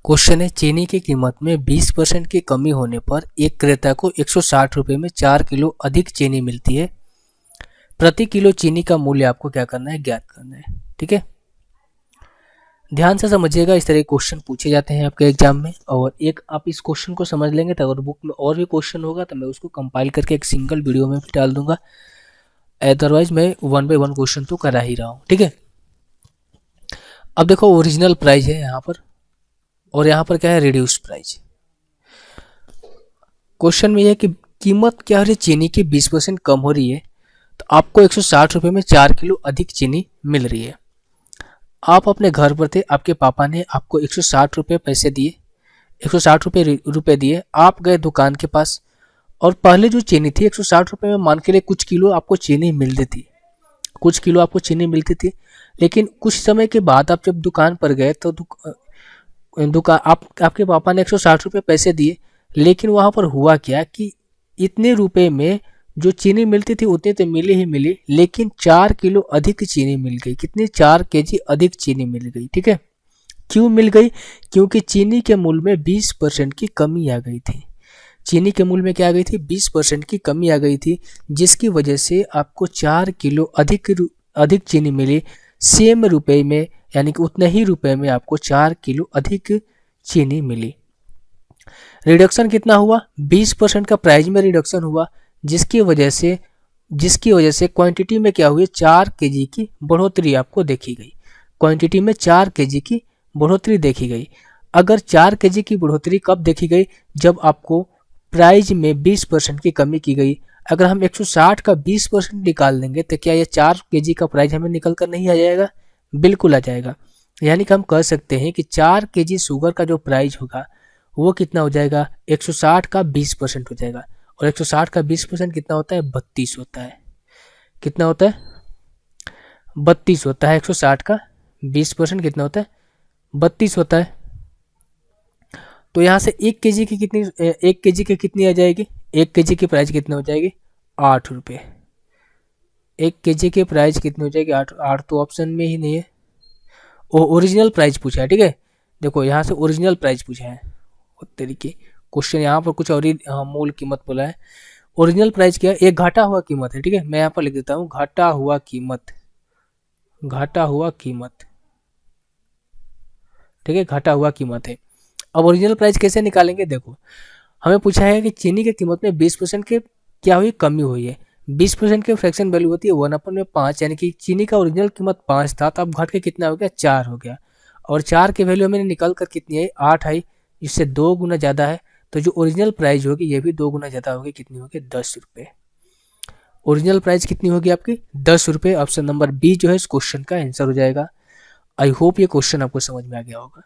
Question है, चीनी की कीमत में 20% की कमी होने पर एक क्रेता को 160 रुपये में 4 किलो अधिक चीनी मिलती है। प्रति किलो चीनी का मूल्य आपको क्या करना है, ज्ञात करना है। ठीक है, ध्यान से समझिएगा, इस तरह के क्वेश्चन पूछे जाते हैं आपके एग्जाम में। और एक आप इस क्वेश्चन को समझ लेंगे तो अगर बुक में और भी क्वेश्चन होगा तो मैं उसको कंपाइल करके एक सिंगल वीडियो में भी डाल दूंगा। अदरवाइज मैं 1 बाय 1 क्वेश्चन तो करा ही रहा हूँ। ठीक है, अब देखो ओरिजिनल प्राइस है यहाँ पर और यहाँ पर क्या है, रिड्यूस्ड प्राइस। क्वेश्चन में यह है कि कीमत क्या हो रही है, चीनी की 20% कम हो रही है तो आपको 160 रुपये में 4 किलो अधिक चीनी मिल रही है। आप अपने घर पर थे, आपके पापा ने आपको 160 रुपये पैसे दिए, 160 रुपये दिए। आप गए दुकान के पास और पहले जो चीनी थी 160 रुपये में मान के लिए कुछ किलो आपको चीनी मिलती थी, कुछ किलो आपको चीनी मिलती थी। लेकिन कुछ समय के बाद आप जब दुकान पर गए तो आपके पापा ने 160 रुपये पैसे दिए, लेकिन वहाँ पर हुआ क्या कि इतने रुपए में जो चीनी मिलती थी उतनी तो मिली ही मिली, लेकिन 4 किलो अधिक चीनी मिल गई। कितनी, 4 केजी अधिक चीनी मिल गई। ठीक है, क्यों मिल गई, क्योंकि चीनी के मूल्य में 20% की कमी आ गई थी। चीनी के मूल्य में क्या आ गई थी, 20% की कमी आ गई थी, जिसकी वजह से आपको 4 किलो अधिक चीनी मिली सेम रुपए में, यानी कि उतने ही रुपए में आपको 4 किलो अधिक चीनी मिली। रिडक्शन कितना हुआ, 20% का प्राइस में रिडक्शन हुआ, जिसकी वजह से क्वांटिटी में क्या हुई, 4 केजी की बढ़ोतरी आपको देखी गई। क्वांटिटी में 4 केजी की बढ़ोतरी देखी गई। अगर 4 केजी की बढ़ोतरी कब देखी गई, जब आपको प्राइस में 20% की कमी की गई। अगर हम 160 का 20% निकाल देंगे तो क्या ये 4 केजी का प्राइस हमें निकल कर नहीं आ जाएगा, बिल्कुल आ जाएगा। यानी कि हम कह सकते हैं कि 4 केजी शुगर का जो प्राइस होगा वो कितना हो जाएगा, 160 का 20% हो जाएगा। और 160 का 20% कितना होता है, 32 होता है। कितना होता है, 32 होता है। 160 का 20% कितना होता है, 32 होता है। तो यहाँ से 1 केजी की कितनी, 1 केजी की कितनी आ जाएगी, 1 केजी की प्राइस कितनी हो जाएगी, 8 रुपये। 1 केजी की प्राइस कितनी हो जाएगी, 8 तो ऑप्शन में ही नहीं है। ओरिजिनल प्राइस पूछा है। ठीक है, देखो यहाँ से ओरिजिनल प्राइस पूछा है तरीके क्वेश्चन, यहाँ पर कुछ और ही मूल कीमत बोला है। ओरिजिनल प्राइस क्या है, एक घाटा हुआ कीमत है। ठीक है, मैं यहाँ पर लिख देता हूँ घाटा हुआ कीमत, घाटा हुआ कीमत। ठीक है, घाटा हुआ कीमत है। अब ओरिजिनल प्राइस कैसे निकालेंगे, देखो हमें पूछा है कि चीनी की कीमत में 20% के क्या हुई, कमी हुई है। 20% की फ्रैक्शन वैल्यू होती है 1/5, यानी कि चीनी का ओरिजिनल कीमत 5 था तो अब घट के कितना हो गया, 4 हो गया। और 4 की वैल्यू मैंने निकल कर कितनी आई, 8 आई, इससे 2 गुना ज़्यादा है। तो जो ओरिजिनल प्राइस होगी ये भी 2 गुना ज़्यादा होगी, कितनी होगी, 10 रुपये। ओरिजिनल प्राइस कितनी होगी आपकी, 10 रुपये। ऑप्शन नंबर बी जो है इस क्वेश्चन का आंसर हो जाएगा। आई होप ये क्वेश्चन आपको समझ में आ गया होगा।